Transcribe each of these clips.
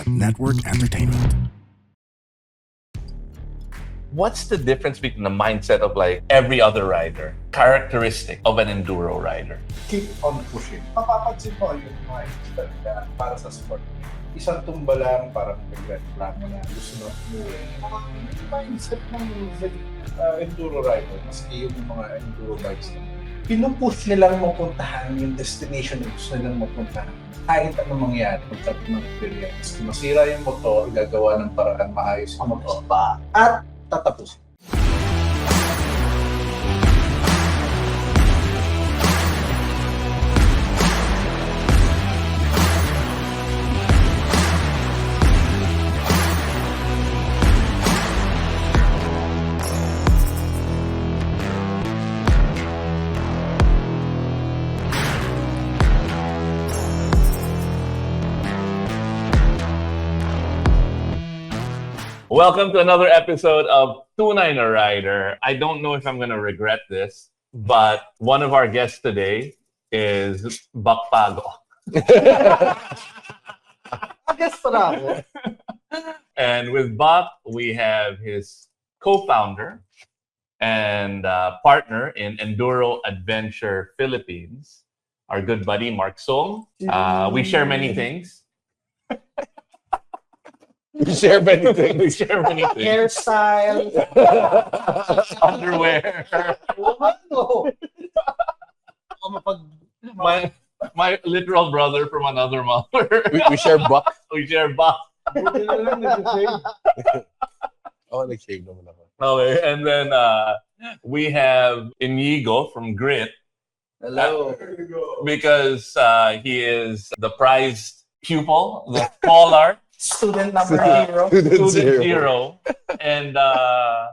Network Entertainment. What's the difference between the mindset of like every other rider, characteristic of an enduro rider? Keep on pushing. Mapapansin mo yung mga instant para sa sport. Isang tumba lang, parang nagreklamo na gusto na umuwi. Yung mindset ng enduro rider, maski yung mga enduro bikes na, pinupush nilang mapuntahan yung destination na gusto nilang mapuntahan. Kahit anong mangyari, magkaroon ng experience. Kung masira yung motor, gagawa ng paraan maayos yung motor pa at tatapusin. Welcome to another episode of Tunay na Rider. I don't know if I'm going to regret this, but one of our guests today is Buck Pago. Guess pala ako. And with Buck, we have his co-founder and partner in Enduro Adventure Philippines, our good buddy Mark Song. We share many things. We share many things. We share many things. Hairstyle. Underwear. My literal brother from another mother. We share buck. We share Buck. Oh, nag-shave naman ako. Okay, and then we have Inigo from Grit. Hello. Because he is the prized pupil, the scholar, Student number zero. student zero. And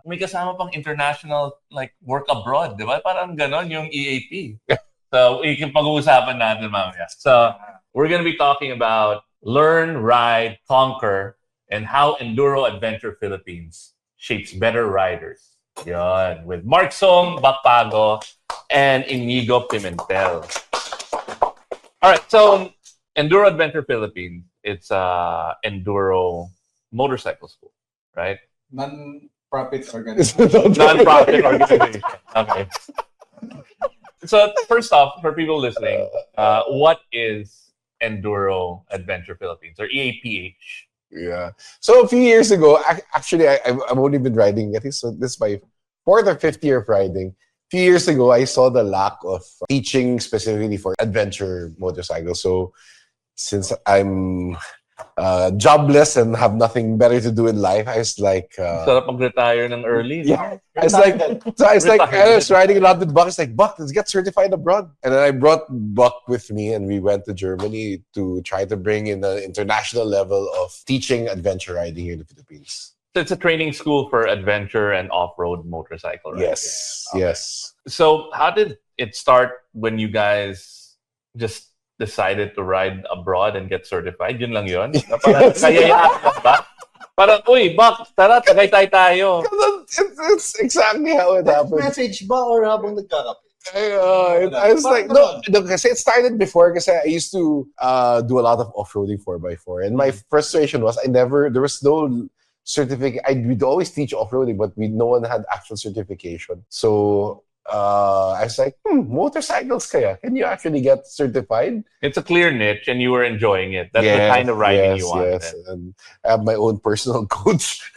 may kasama pang international like work abroad, di ba? Parang ganon yung EAP. So, pag-uusapan natin mamaya. So, we're gonna be talking about learn, ride, conquer, and how Enduro Adventure Philippines shapes better riders. Yon, with Mark Song, Buck Pago, and Inigo Pimentel. All right, so Enduro Adventure Philippines, it's enduro motorcycle school, right? Non-profit organization. Non-profit organization. Okay. So first off, for people listening, what is Enduro Adventure Philippines or EAPH? Yeah. So a few years ago, actually, I've only been riding, I think so this is my 4th or 5th year of riding. A few years ago, I saw the lack of teaching specifically for adventure motorcycles. So since I'm jobless and have nothing better to do in life, I was like... Sarap mag-retire ng early. Yeah. I was riding a lot with Buck. It's like, Buck, let's get certified abroad. And then I brought Buck with me and we went to Germany to try to bring in the international level of teaching adventure riding here in the Philippines. So it's a training school for adventure and off-road motorcycle riding. Yes, Okay. yes. So how did it start when you guys just decided to ride abroad and get certified? Yun lang yun? Na parang kayayaan ba? Parang, uy, Buck, tara, tagaytay tayo. It's exactly how it happened. Message ba or habang nagkakape? I was like, no, kasi it started before kasi I used to do a lot of off-roading 4x4. And my frustration was there was no certificate. We'd always teach off-roading, but no one had actual certification. So I was like, motorcycles kaya? Can you actually get certified? It's a clear niche and you were enjoying it. That's the kind of riding you wanted. Yes, and I have my own personal coach.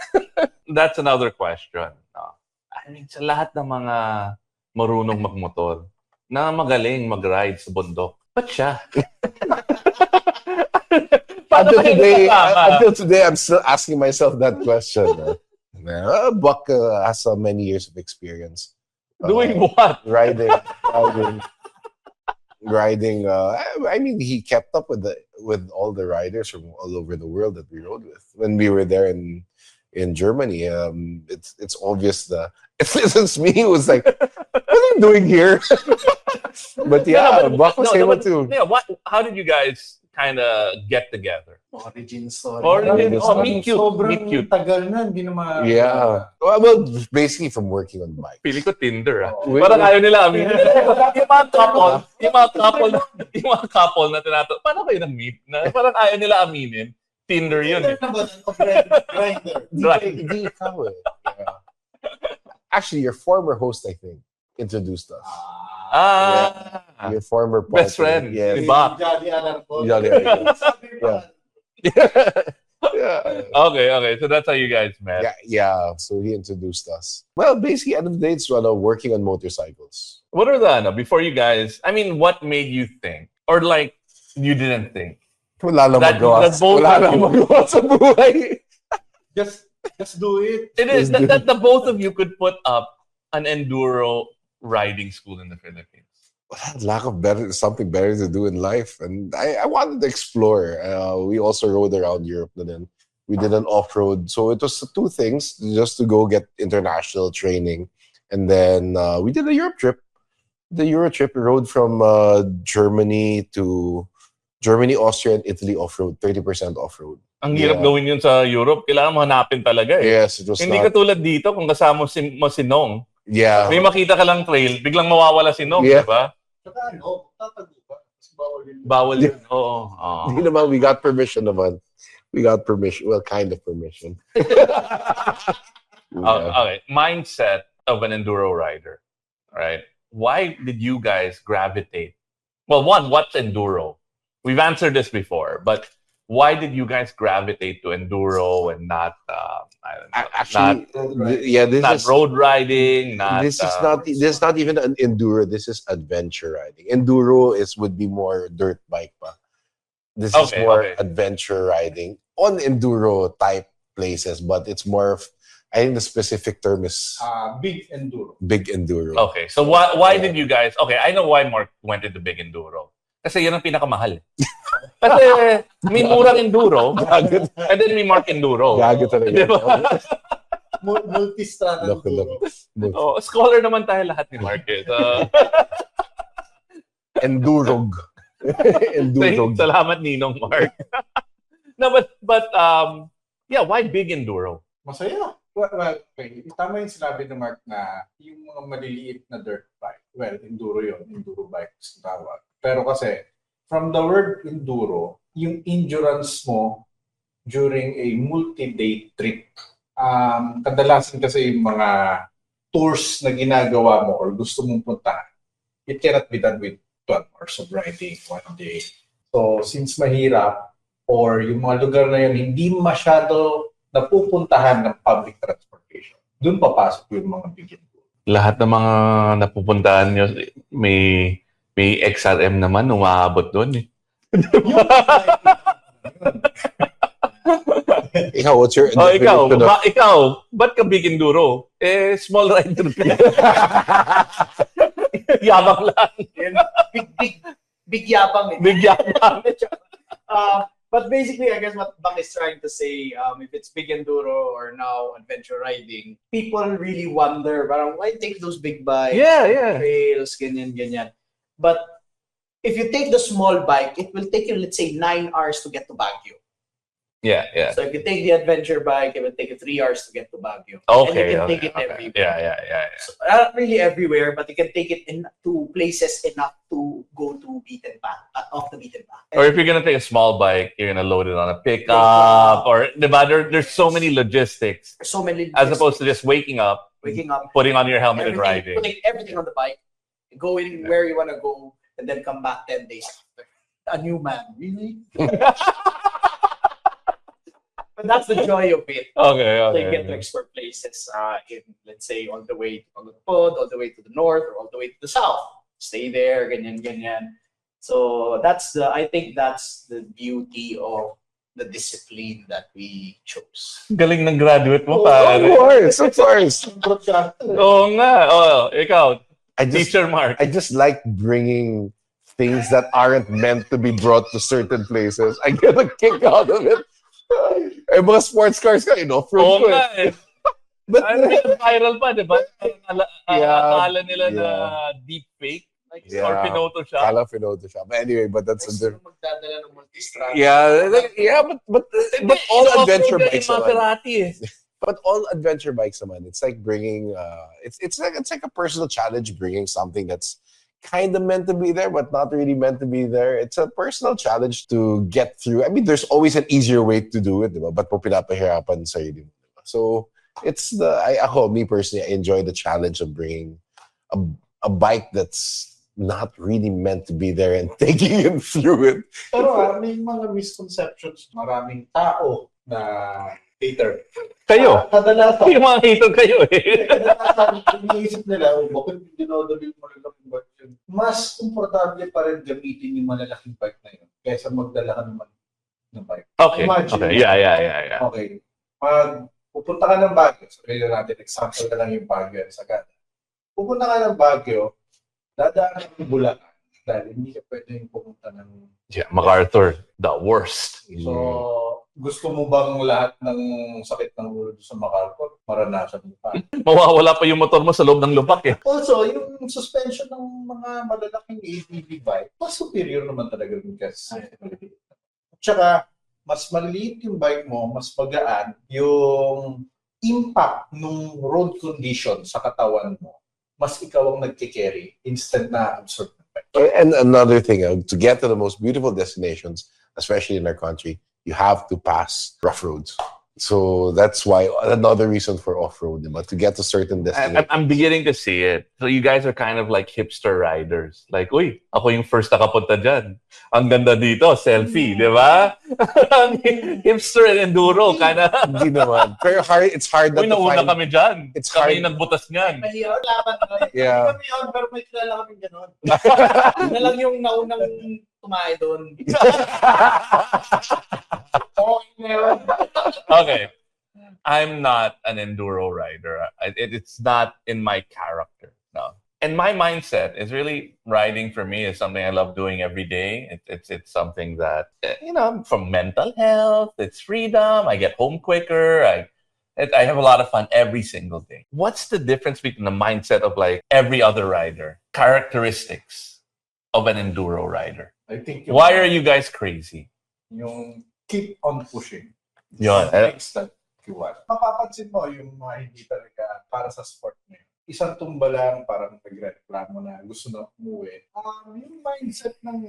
That's another question. I mean, sa lahat ng mga marunong magmotor na magaling mag-ride sa bundok, ba't siya? Until today, I'm still asking myself that question. Buck has many years of experience. Doing what? Riding. I mean, he kept up with all the riders from all over the world that we rode with. When we were there in Germany, it's obvious it's me who was like, what are you doing here? But yeah, Buck was able to. Yeah, how did you guys kind of get together? Origin story. Meet cute. Sobrang tagal na, hindi na Yeah. Well, basically from working on bike. Pili ko Tinder, ah. Wait, Parang ayaw nila aminin. yung mga couple na tinato, paano kayo nag-meet? Parang ayaw nila aminin. Tinder yun eh. Grinder. Hindi ikaw eh. Yeah. Actually, your former host, I think, introduced us. Your former partner. Best friend. Yes. Diba? Jolly Alarcon. Jolly Alarcon. Yeah. Okay. So that's how you guys met. Yeah. So he introduced us. Well, basically, at the end of the day, it's working on motorcycles. What are the, before you guys, I mean, what made you think? Or like, you didn't think? Wala na That- magawa. that both Wala of na you- magawa sa buhay. Just do it. It is that the both of you could put up an enduro riding school in the Philippines. Lack of something better to do in life, and I wanted to explore. We also rode around Europe, and then we did an off-road. So it was two things, just to go get international training, and then we did a Europe trip. The Euro trip, we rode from Germany, Austria, and Italy off-road, 30% off-road. Ang hirap Yeah. gawin yun sa Europe. Kailangan mo hanapin talaga eh. Yes, it was Hindi not. katulad dito, kung kasama mo si Nong, Yeah, may makita ka lang trail, biglang mawawala si Nong, Yeah. di ba? Tsaka tatago ba? Kasi bawal yun. Bawal yun. Oo. Hindi naman, we got permission naman. We got permission. Well, kind of permission. Okay. Mindset of an enduro rider, right? Why did you guys gravitate? Well, one, what's enduro? We've answered this before, but why did you guys gravitate to enduro and not, I don't know, Actually, this not is road riding, not this is not even an enduro. This is adventure riding. Enduro would be more dirt bike pa. This is Okay, more okay. adventure riding on enduro type places, but it's more of, I think the specific term is Big enduro. big enduro. Okay, so why Yeah. did you guys? Okay, I know why Mark went into big enduro. Kasi yan ang pinakamahal. Kasi may murang enduro, Gago, and then may Mark enduro. gago talaga. Di ba? Multi-strada Loko, enduro. Oh, scholar naman tayo lahat ni Mark. Eh. So, Endurog. Endurog. salamat Ninong Mark. No, but yeah, why big enduro? Masaya. Well, okay. Tama yung sinabi ni Mark na yung mga maliliit na dirt bike. Well, enduro yun. Enduro bike sa tawag. Pero kasi, from the word enduro, yung endurance mo during a multi-day trip. Kadalasan kasi yung mga tours na ginagawa mo or gusto mong punta, it cannot be done with 12 hours of riding one day. So, since mahirap, or yung mga lugar na yun, hindi masyado napupuntahan ng public transportation. Doon papasok yung mga bigyan. Lahat ng mga napupuntahan nyo, may XRM naman, umaabot doon eh. Ikaw, what's your Oh, ikaw, definition of- ikaw, ba't ka big enduro? Eh, small rider ka. Yabang lang. Big yabang eh. Big yabang. But basically, I guess what Buck is trying to say, if it's big enduro or now adventure riding, people really wonder, parang, why take those big bikes, Yeah. trails, ganyan. But if you take the small bike, it will take you, let's say, 9 hours to get to Baguio. Yeah. So if you take the adventure bike, it will take you 3 hours to get to Baguio. Okay. And you can take okay, it okay. everywhere. Yeah. So, not really everywhere, but you can take it to places enough to go to beaten path, off the beaten path. Or if you're gonna take a small bike, you're gonna load it on a pickup, or there's so many logistics So many as opposed to just waking up, waking up, putting on your helmet and riding. putting everything on the bike, going where you want to go, and then come back 10 days after. A new man, really? But that's the joy of it. Okay. So you get to explore places in, let's say, all the way to Pagod, all the way to the north, or all the way to the south. Stay there, ganyan. So I think that's the beauty of the discipline that we chose. Galing ng graduate mo, Of pare. course. Oo nga. Oh, ikaw, I just Teacher Mark. I just like bringing things that aren't meant to be brought to certain places. I get a kick out of it. Eh, mga sports cars ka, off-road Oo ko eh. nga eh. But Ano yung viral pa, di ba? Yeah. Akala nila na Yeah. deep fake. Like, Yeah. or pinotoshop. Kala Photoshop. But anyway, but that's a different. Magdadala ng multistrada. But all adventure bikes naman. Maserati eh. But all adventure bikes naman. It's like bringing it's like a personal challenge, bringing something that's kind of meant to be there, but not really meant to be there. It's a personal challenge to get through. I mean, there's always an easier way to do it, diba? But po pinapahirapan sa sarili mo, diba? So it's me personally, I enjoy the challenge of bringing a bike that's not really meant to be there and taking it through it. Pero may mga misconceptions. Maraming tao na hater. Kayo? Kadalasan. Yung mga hater kayo eh. Kadalasan, iniisip nila, bakit dinodali yung malalaking bike yun? Mas komportable pa rin gamitin yung malalaking bike na yun kaysa magdala ka naman ng bike. Okay. Imagine. Okay. Yeah. Okay. Pag pupunta ka ng Baguio, sabihin natin, example na lang yung Baguio sa Sagada. Pupunta ka ng Baguio, dadaan ka ng Bulacan dahil hindi ka pwede yung pumunta ng... Yeah, MacArthur, the worst. So, gusto mo bang lahat ng sakit ng ulo sa MacArthur maranasan mo pa? Mawawala pa yung motor mo sa loob ng lubak eh. Also, yung suspension ng mga malalaking ATV bike, mas superior naman talaga rin kasi. Tsaka, mas maliit yung bike mo, mas magaan yung impact ng road condition sa katawan mo. Mas ikaw ang nagkikerry, instant na absorb ng bike. And another thing, to get to the most beautiful destinations, especially in our country, you have to pass rough roads. So that's why another reason for off-road, diba? To get to certain destinations. I'm beginning to see it. So you guys are kind of like hipster riders. Like, uy, ako yung first nakapunta dyan. Ang ganda dito, selfie, di ba? Hipster and enduro, kind of. Hindi naman. Pero it's hard not Uy, to nauna find... kami dyan. It's Kami hard. yung nagbutas niyan. Mahirap laban na. Yeah. Kami yun, pero may kilala kami gano'n. Na lang yung naunang tumae doon. Okay. I'm not an enduro rider. It's not in my character. No. And my mindset is really riding for me is something I love doing every day. It's something that, from mental health, it's freedom. I get home quicker. I have a lot of fun every single day. What's the difference between the mindset of like every other rider? Characteristics of an enduro rider. I think Why are you guys crazy? yung keep on pushing. Yun. Makes that you want. Mapapansin mo yung mga hindi talaga para sa sport na yun. Isang tumba lang, parang nagreklamo na gusto na umuwi. Yung mindset ng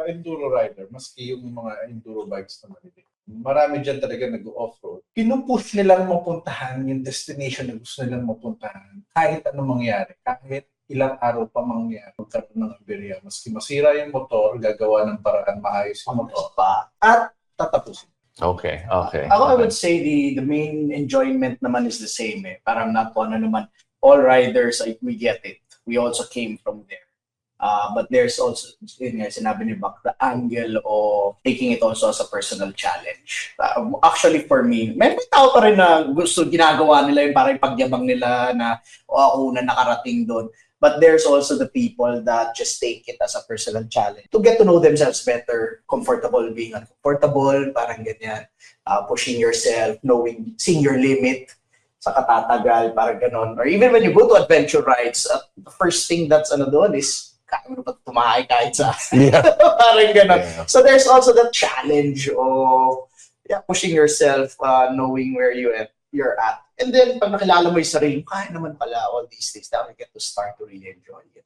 enduro rider, maski yung mga enduro bikes na maliliit. Marami dyan talaga nag-off-road. Pinupush nilang mapuntahan yung destination na gusto nilang mapuntahan kahit anong mangyari. Kahit ilang araw pa mangyari, magkaroon ng aberya. Maski masira yung motor, gagawa ng paraan maayos yung motor pa. At tatapusin. Okay. Ako, I would say the main enjoyment naman is the same eh. Parang not ano naman, all riders, we get it. We also came from there. But there's also, yun nga, sinabi ni Bak, the angle of taking it also as a personal challenge. Actually, for me, may tao pa rin na gusto, ginagawa nila yung parang pagyabang nila na ako na nakarating doon. But there's also the people that just take it as a personal challenge to get to know themselves better, comfortable being uncomfortable, parang ganyan, pushing yourself, seeing your limit sa katatagal, parang ganon. Or even when you go to adventure rides, the first thing that's doon is kaya mo pa tumahay kahit sa parang ganon. Yeah. So there's also the challenge of pushing yourself, knowing where you're at. And then, pag nakilala mo yung sarili, kaya naman pala all these things, now you get to start to really enjoy it.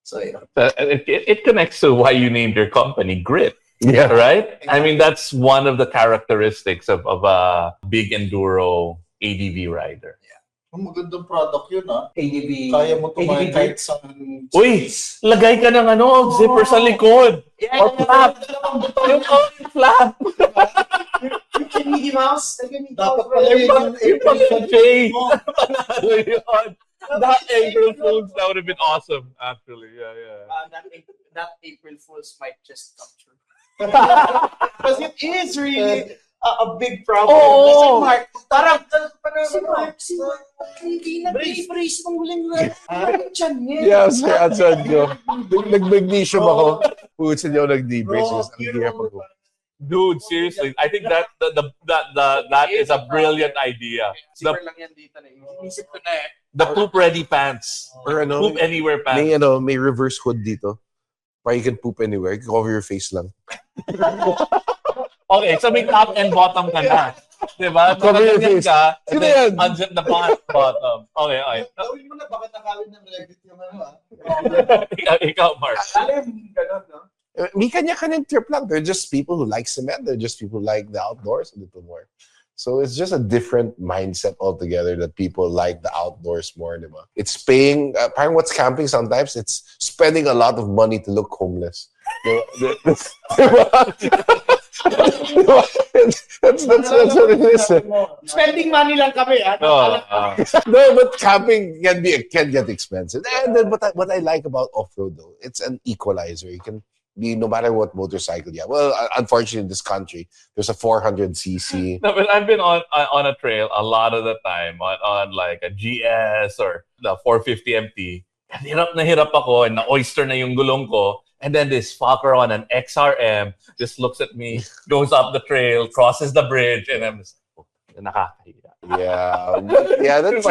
So, It connects to why you named your company Grit, Yeah. right? I mean, that's one of the characteristics of a big enduro ADV rider. Ang magandang product yun, ADV. Kaya mo tumahay ADV kahit sa... Uy, lagay ka ng zipper sa likod. Or flap. Yung flap. Yung Mickey Mouse. Dapat pala yun Yung pag-J. That April Fools, that would have been awesome, actually. Yeah. That April Fools might just come true. Because it is really a big problem. Oo. Kasi Mark, parang si Mark, hindi nag-brace ng huling Yeah, sir, answered ko. Nag-magnesium ako. Putsin niyo nag-debrace. Ang hirap ako. Dude, seriously, I think that that is a brilliant idea. Zipper lang yan dito na. Inisip ko na eh. The poop ready pants. Or Poop anywhere pants. may reverse hood dito. Para you can poop anywhere. You can cover your face lang. Okay, so may top and bottom ka na. Diba? Cover your Nakaganyan face. ka, and Sino then yan? unzip the bottom. Okay. Gawin mo na, bakit nakawin ng Reddit yung Ikaw, Mark. Alam, ganun, no? May kanya-kanyang trip lang. They're just people who like cement. They're just people who like the outdoors a little more. So it's just a different mindset altogether that people like the outdoors more, diba? It's paying, parang what's camping sometimes, it's spending a lot of money to look homeless. Diba? That's what it is. Spending money lang kami. No, but camping can get expensive. And then, what I like about off-road though, it's an equalizer. You can be no matter what motorcycle you have. Well, unfortunately, in this country, there's a 400cc. No, but I've been on a trail a lot of the time on like a GS or the 450 MT. And hirap na hirap ako and na-oyster na yung gulong ko. And then this fucker on an XRM just looks at me, goes up the trail, crosses the bridge, and I'm just, nakakahiya. Yeah, that's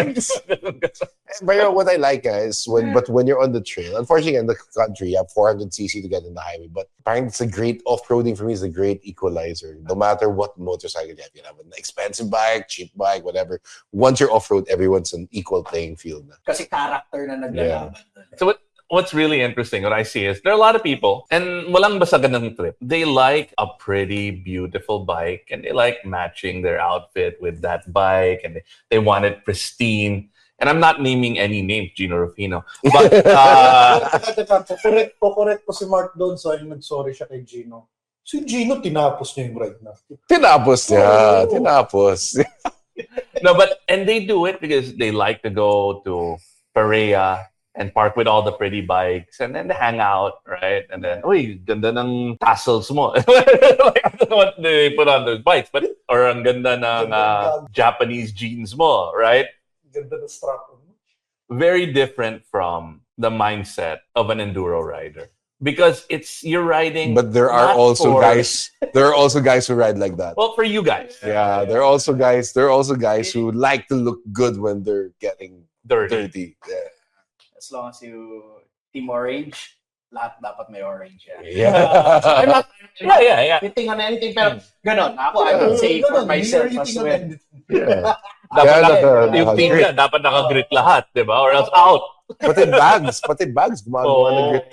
but what I like is when you're on the trail. Unfortunately, in the country, you have 400cc to get in the highway. But apparently, it's a great off-roading for me. Is a great equalizer. No matter what motorcycle you have an expensive bike, cheap bike, whatever. Once you're off-road, everyone's an equal playing field. Kasi character na naglalaban. So what's really interesting, what I see is there are a lot of people, and walang basagan ng trip. They like a pretty, beautiful bike, and they like matching their outfit with that bike, and they want it pristine. And I'm not naming any names, Gino Rufino. But, Correct ko si Mark doon sa yung nag-sorry siya kay Gino. Si Gino, tinapos niya yung ride na. Tinapos niya. Tinapos. no, and they do it because they like to go to Perea and park with all the pretty bikes and then they hang out, right? And then, uy, ganda ng tassels mo. Like, I don't know what they put on those bikes, but, or ang ganda ng Japanese jeans mo, right? Ganda ng strap. Very different from the mindset of an enduro rider. Because you're riding. But there are also guys who ride like that. Well, for you guys. Yeah, there are also guys who like to look good when they're getting dirty. Yeah. As long as you team orange, lahat dapat may orange. Yeah. I'm not Hitting on anything, pero ganon. Ako, I would say for myself as well. Yeah. Dapat yung team ka, dapat naka-grit lahat, di ba? Or else out. Pati bags, gumagawa ng grit.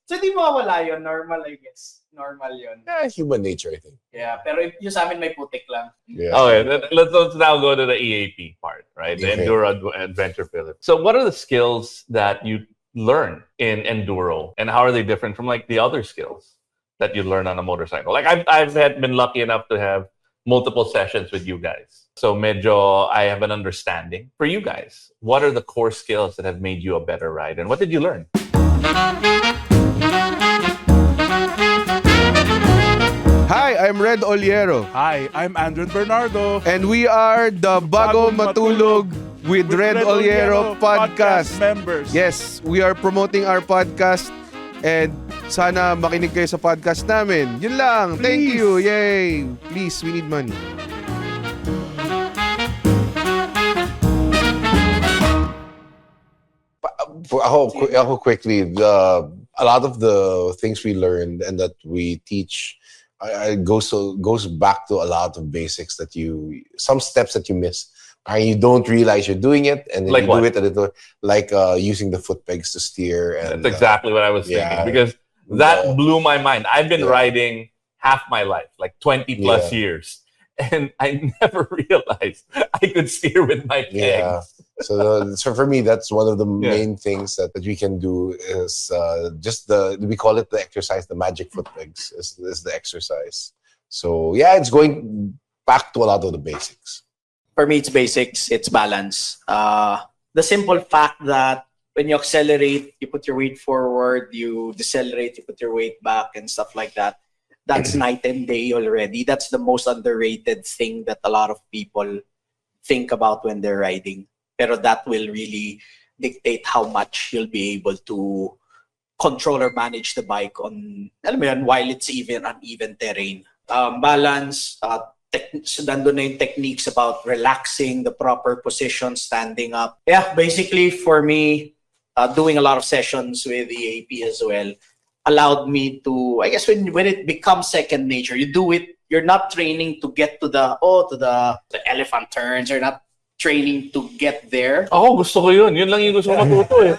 So, di mawawala yun. Normal, I guess. Normal yun. Yeah, human nature, I think. Yeah, pero yung sa amin may putik lang. Yeah. Okay, let's now go to the EAP part, right? The Okay. Enduro Adventure Pillar. So what are the skills that you learn in Enduro and how are they different from like the other skills that you learn on a motorcycle? Like I've been lucky enough to have multiple sessions with you guys. So medyo I have an understanding. For you guys, what are the core skills that have made you a better rider and what did you learn? Hi, I'm Red Oliero. Hi, I'm Andrew Bernardo. And we are the Bago Matulog with Red Oliero podcast. Members. Yes, we are promoting our podcast and sana makinig kayo sa podcast namin. Yun lang. Thank you. Yay. Please, we need money. Ako quickly, a lot of the things we learned and that we teach goes back to a lot of basics some steps that you miss. And you don't realize you're doing it, and then Like you what? do it a little, like using the foot pegs to steer. And That's exactly what I was thinking yeah. because that Yeah. blew my mind. I've been Yeah. riding half my life, like 20 plus Yeah. years. And I never realized I could steer with my Yeah. pegs. So for me, that's one of the Yeah. main things that we can do is just we call it the exercise, the magic foot pegs is the exercise. So yeah, it's going back to a lot of the basics. For me, it's basics. It's balance. The simple fact that when you accelerate, you put your weight forward, you decelerate, you put your weight back and stuff like that. That's night and day already. That's the most underrated thing that a lot of people think about when they're riding. Pero that will really dictate how much you'll be able to control or manage the bike on, alam mo yun, while it's even uneven terrain. Balance, so nandun na yung techniques about relaxing, the proper position, standing up. Yeah, basically for me, doing a lot of sessions with the AP as well allowed me to, I guess when it becomes second nature, you do it, you're not training to get to the elephant turns, you're not training to get there. Ako, gusto ko yun. Yun lang yung gusto ko matuto eh.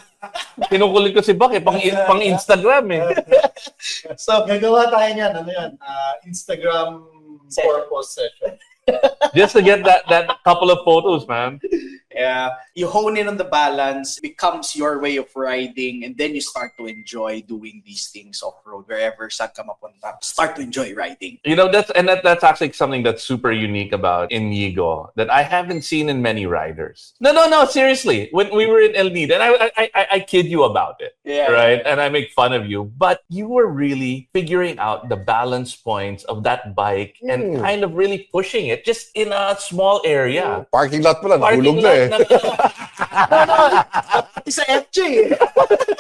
Kinukulit ko si Bak pang Instagram eh. So, gagawa tayo niyan. Ano yan? Instagram purpose session. Just to get that couple of photos, man. You hone in on the balance, becomes your way of riding, and then you start to enjoy doing these things off-road, wherever saan ka mapunta. Start to enjoy riding. You know, that's actually something that's super unique about Inigo that I haven't seen in many riders. No, seriously. When we were in El Nido, and I kid you about it, right? And I make fun of you, but you were really figuring out the balance points of that bike and kind of really pushing it just in a small area. Parking lot pala, nahulog na eh. Isa FJ.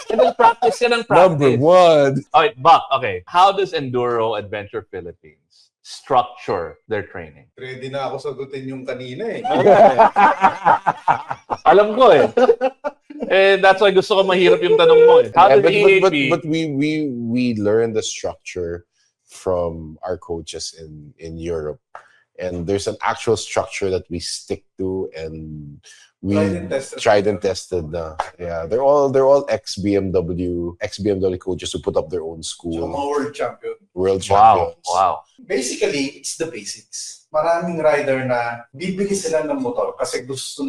And then practice ka ng Number practice. one. Okay, Buck, okay. How does Enduro Adventure Philippines structure their training? Ready na ako sagutin yung kanina eh. Alam ko eh. That's why gusto ko mahirap yung tanong mo eh. How does EAP... But we learned the structure from our coaches in Europe. And there's an actual structure that we stick to, and we tried and tested. Yeah, they're all ex-BMW coaches who put up their own school. World champion. World champions. Wow. Basically, it's the basics. Maraming rider na bibili sila ng motor kasi gusto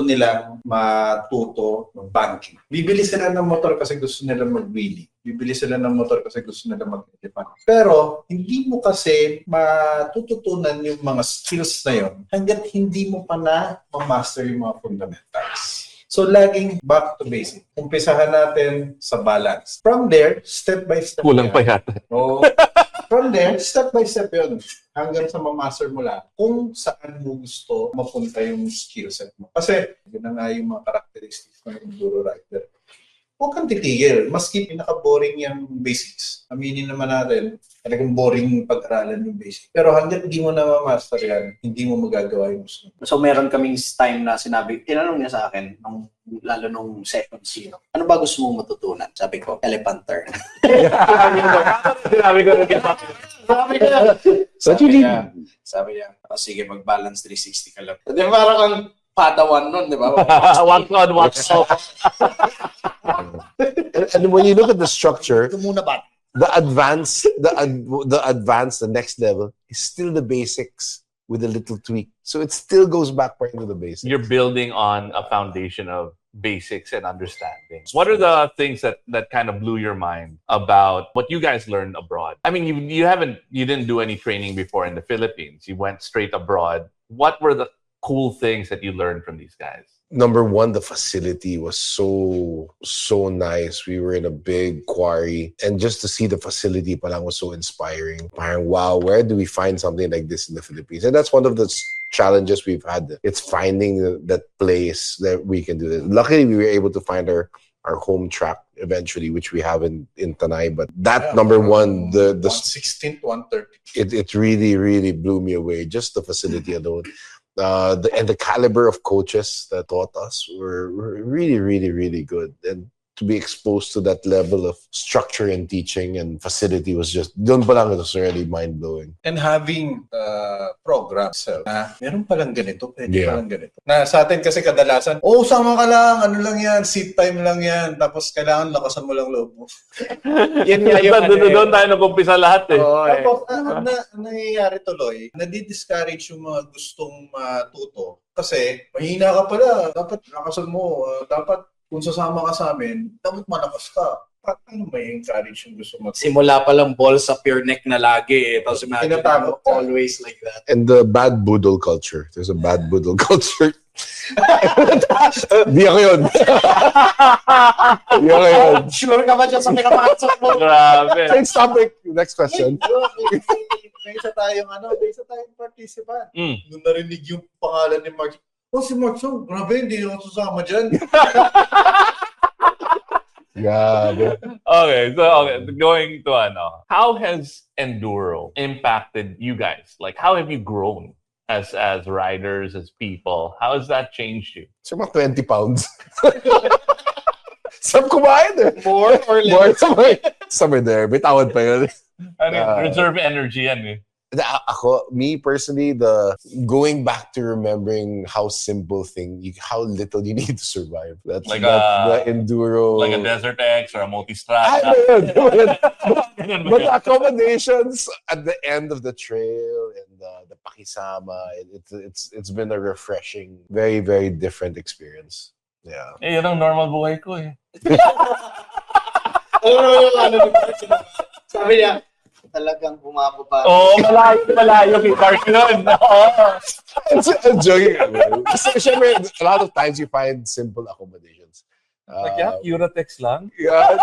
nilang matuto ng banking. Bibili sila ng motor kasi gusto nilang mag-wheelie. Bibili sila ng motor kasi gusto nilang mag-Japan. Pero hindi mo kasi matututunan yung mga skills na yun hanggat hindi mo pa na ma-master yung mga fundamentals. So, laging back to basic. Umpisahan natin sa balance. From there, step by step. Kulang pa yata. Oh, from there, step by step yun. Hanggang sa ma-master mo lang kung saan mo gusto mapunta yung skill set mo. Kasi, yun na nga yung mga characteristics ng enduro rider. Huwag kang titigil. Maski pinaka-boring yung basics. Aminin naman natin, talagang boring pag-aralan yung basics. Pero hanggang hindi mo na ma-master yan, hindi mo magagawa yung gusto. So meron kaming time na tinanong niya sa akin, lalo nung second zero, ano ba gusto mong matutunan? Sabi ko, elephant turn. Sinabi ko rin kita. Sabi niya, sige, mag-balance 360 ka lang. Di ba parang ang Padawan nun, di ba? Wax on, wax off. And when you look at the structure, Ito muna ba? the next level is still the basics with a little tweak. So it still goes back right into the basics. You're building on a foundation of basics and understanding. What are the things that kind of blew your mind about what you guys learned abroad? I mean, you didn't do any training before in the Philippines. You went straight abroad. What were the cool things that you learned from these guys? Number one, the facility was so nice. We were in a big quarry, and just to see the facility palang was so inspiring. Parang, wow, where do we find something like this in the Philippines? And that's one of the challenges we've had. It's finding that place that we can do this. Luckily, we were able to find our home track eventually, which we have in Tanay. But that number one, the 116 to 130. it really blew me away. Just the facility alone. The caliber of coaches that taught us were really good, and to be exposed to that level of structure and teaching and facility was just doon pa lang, it was really mind blowing. And having programs na meron palang ganito, pwede Yeah. palang ganito. Na sa atin kasi kadalasan, sama ka lang, ano lang yan, seat time lang yan, tapos kailangan lakasan mo lang loob mo. Yan nga yung Doon tayo nag-umpisa lahat eh. Tapos, nangyayari tuloy, nadi-discourage yung mga gustong matuto. Kasi, mahina ka pala, dapat lakasan mo, dapat kung sasama ka sa amin, dapat malakas ka. Paano may encourage yung gusto matuto? Simula pa lang balls up your neck na lagi eh. Tapos imagine Tinatawag ka. always like that. And the bad boodle culture. There's a bad boodle culture. Di ako yun. Di ako yun. Sure ka ba dyan sa pinapasok mo? Grabe. Next topic. Next question. May isa tayong participant. Mm. Nung narinig yung pangalan ni Mark, si Mark, grabe, hindi ako susama dyan. Grabe. Okay, going to how has enduro impacted you guys? Like, how have you grown as riders, as people? How has that changed you? So, mga 20 pounds. Saan kumain eh? More or More, less? somewhere there. May tawad pa yun. Reserve energy yan eh. Me personally, the going back to remembering how how little you need to survive. That's Like the enduro. Like a Desert X or a Multistrada. But the accommodations at the end of the trail and the pakisama, it's been a refreshing, very, very different experience. Yeah. Eh, yun ang normal buhay ko eh. Sabi niya, talagang bumababa. Oo, malayo kay Mark yun. I'm joking. Kasi syempre, a lot of times you find simple accommodations. Like, yeah, Eurotex lang. Yeah.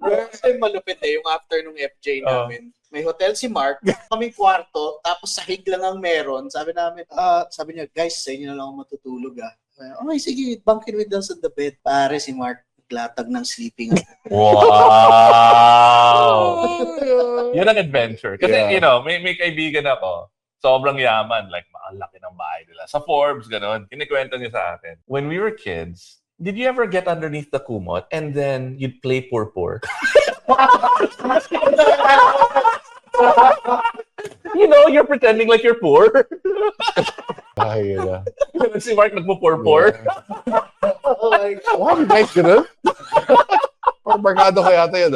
Kasi malupit yung after nung FJ namin. May hotel si Mark, kaming kwarto, tapos sahig lang ang meron. Sabi namin, sabi niya, guys, sa inyo na lang ako matutulog Okay, sige, bunking with us on the bed. Pare, si Mark, latag ng sleeping. Wow! Yun ang adventure. Kasi, Yeah. may kaibigan ako, sobrang yaman. Like, ang laki ng bahay nila. Sa Forbes, gano'n. Kinikwento niya sa akin. When we were kids, did you ever get underneath the kumot and then you'd play purpur? You're pretending like you're poor. Ay, yun na. Si Mark nagpo-purpur. Why you guys ganun? Parang barkado kaya yata yun.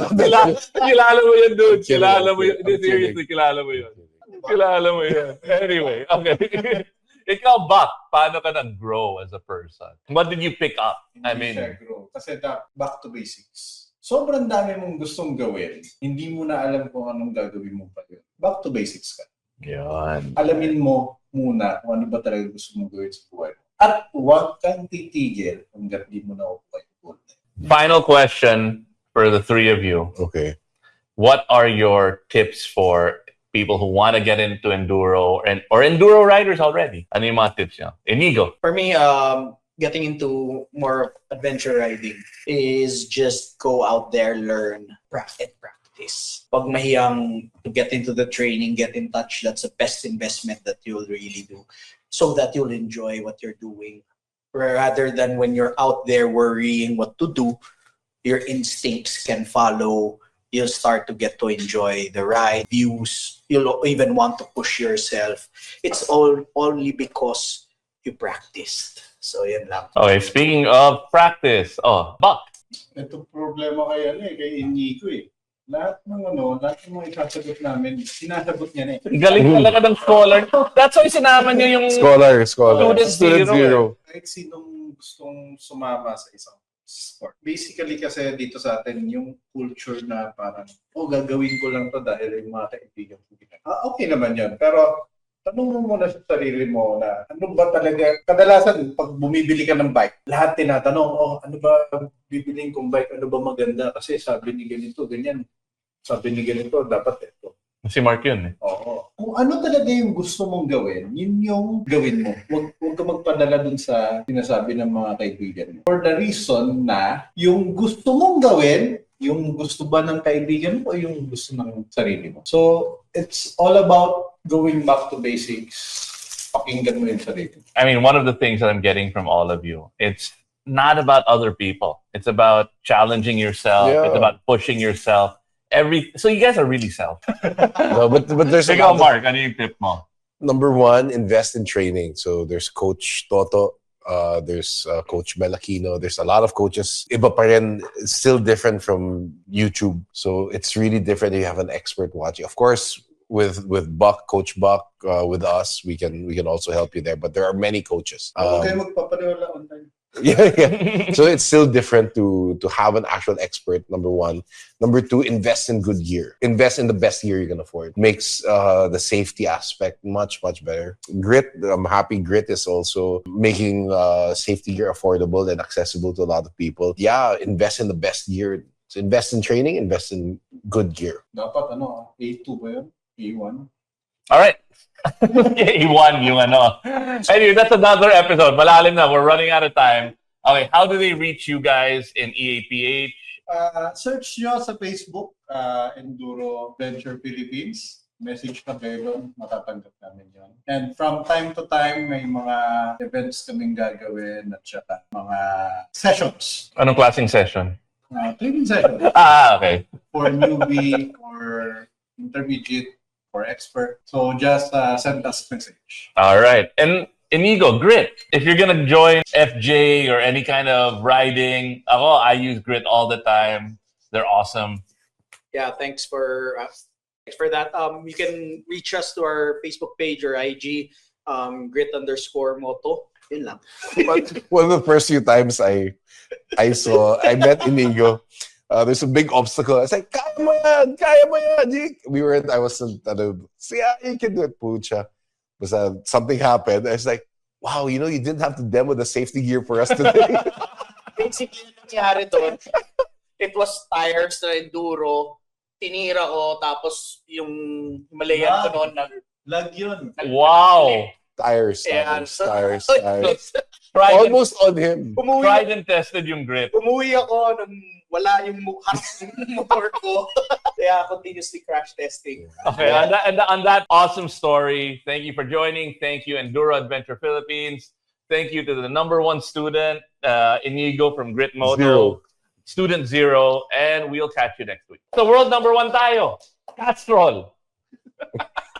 Kilala mo yun, dude. Kilala mo yun. I'm kidding. Seriously, kilala mo yun. Kilala mo yun. Anyway, okay. Ikaw, Buck, paano ka nag-grow as a person? What did you pick up? Hindi siya grow. Kasi back to basics. Sobrang dami mong gustong gawin. Hindi mo na alam kung anong gagawin mo pa yun. Back to basics ka. Yan. Alamin mo muna kung ano ba talaga gusto mong gawin sa buhay. At huwag kang titigil hanggat di mo na okay. Final question for the three of you. Okay. What are your tips for people who want to get into enduro or enduro riders already? Ano yung mga tips nyo? Inigo. For me, getting into more adventure riding is just go out there, learn, practice. Pag mahiyang to get into the training, get in touch, that's the best investment that you'll really do so that you'll enjoy what you're doing. Rather than when you're out there worrying what to do, your instincts can follow. You'll start to get to enjoy the ride, views. You'll even want to push yourself. It's all only because you practiced. So, yan lang. Okay, speaking of practice, Buck. Ito problema kay Inigo eh. Lahat ng mga isasagot namin, sinasagot niya na eh. Galing talaga ng scholar. That's why sinama niyo yung Scholar. Student Zero. Kahit sinong gustong sumama sa isang sport. Basically kasi dito sa atin, yung culture na parang, gagawin ko lang to dahil yung mga kaibigan ko ginagawa. Okay naman yun. Pero tanong mo muna sa sarili mo na ano ba talaga, kadalasan pag bumibili ka ng bike, lahat tinatanong, ano ba bibiling kong bike, ano ba maganda? Kasi sabi ni ganito, ganyan. Sabi ni ganito, dapat ito. Si Mark yun eh. Oo. Kung ano talaga yung gusto mong gawin, yun yung gawin mo. Huwag ka magpadala dun sa sinasabi ng mga kaibigan mo. For the reason na yung gusto mong gawin, yung gusto ba ng kaibigan mo o yung gusto ng sarili mo. So, it's all about going back to basics. Pakinggan mo yung sarili. I mean, one of the things that I'm getting from all of you, it's not about other people. It's about challenging yourself. Yeah. It's about pushing yourself. So you guys are really self. No, but there's a Ikaw, lot of- Mark, ano yung tip mo? Number one, invest in training. So there's Coach Toto, there's Coach Melakino. There's a lot of coaches. Iba pa rin, it's still different from YouTube. So it's really different if you have an expert watching. Of course, with Buck, Coach Buck, with us, we can also help you there. But there are many coaches. Huwag kayo magpapaniwala online. Yeah. So it's still different to have an actual expert, number one. Number two, invest in good gear. Invest in the best gear you can afford. Makes the safety aspect much, much better. Grit, I'm happy Grit is also making safety gear affordable and accessible to a lot of people. Yeah, invest in the best gear. So invest in training, invest in good gear. Dapat A2 ba yun? A1? All right. Iwan yung ano. Anyway, that's another episode. Malalim na. We're running out of time. Okay, how do they reach you guys in EAPH? Search nyo sa Facebook, Enduro Venture Philippines. Message na kayo doon, matatanggap namin yun. And from time to time, may mga events kaming gagawin at saka mga sessions. Anong klaseng session? Training sessions Okay. for newbie or intermediate or expert. So just send us message. All right. And Inigo, Grit. If you're gonna join FJ or any kind of riding, I use Grit all the time. They're awesome. Yeah, thanks for that. You can reach us to our Facebook page or IG, grit_moto. Yun lang. But one of the first few times I met Inigo. There's a big obstacle. I was like, kaya mo yan! I was yeah, you can do it, pucha. But something happened. I was like, wow, you didn't have to demo the safety gear for us today. Basically, nangyari doon, it was tires na enduro. Tinira ko, tapos yung Himalayan ko noon Lag yun. Wow. Tires. Tried Almost on him. and tested yung Grit. Umuwi ako nung wala yung motor ko. Kaya continuously crash testing. Okay, on that awesome story, thank you for joining. Thank you, Enduro Adventure Philippines. Thank you to the #1 student, Inigo from Grit Moto. Student 0, and we'll catch you next week. So world #1 tayo, Castrol.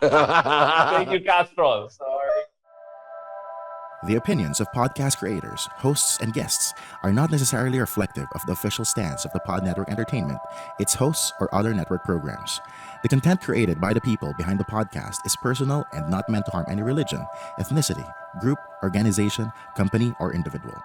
Thank you, Castrol. Sorry. The opinions of podcast creators, hosts, and guests are not necessarily reflective of the official stance of the Pod Network Entertainment, its hosts, or other network programs. The content created by the people behind the podcast is personal and not meant to harm any religion, ethnicity, group, organization, company, or individual.